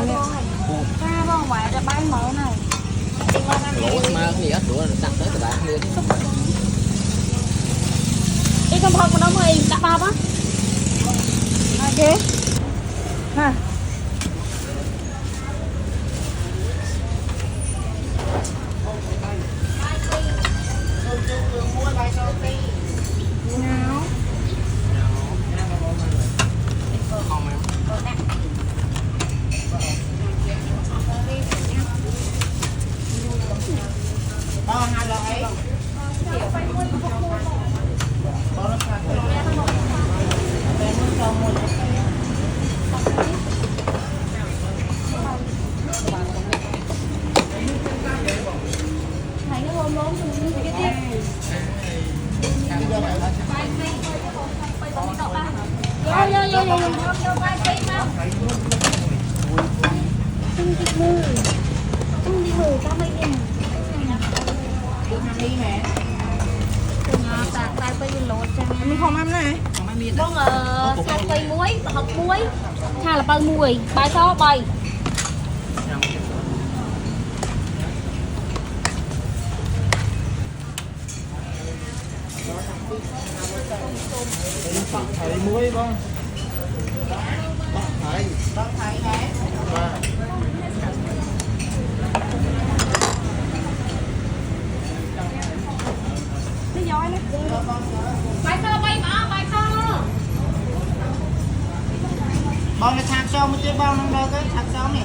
Ra bông ngoại ra bán mẫu này. lỗ mà gì á tụi đặt tới các bạn liền Đi không phong nó mới đặt bao á. Ok. Ha. Nào. Mình không ăn này. Vâng sau cây muối, hộp muối. Cha là bao muối, bài sao bài. thầy muối không thầy Hả? Cái giỏi này. Bài sao bay mà, bài sao. Bao nhiêu thang sau mới chơi bao năm đâu cái thang sau này.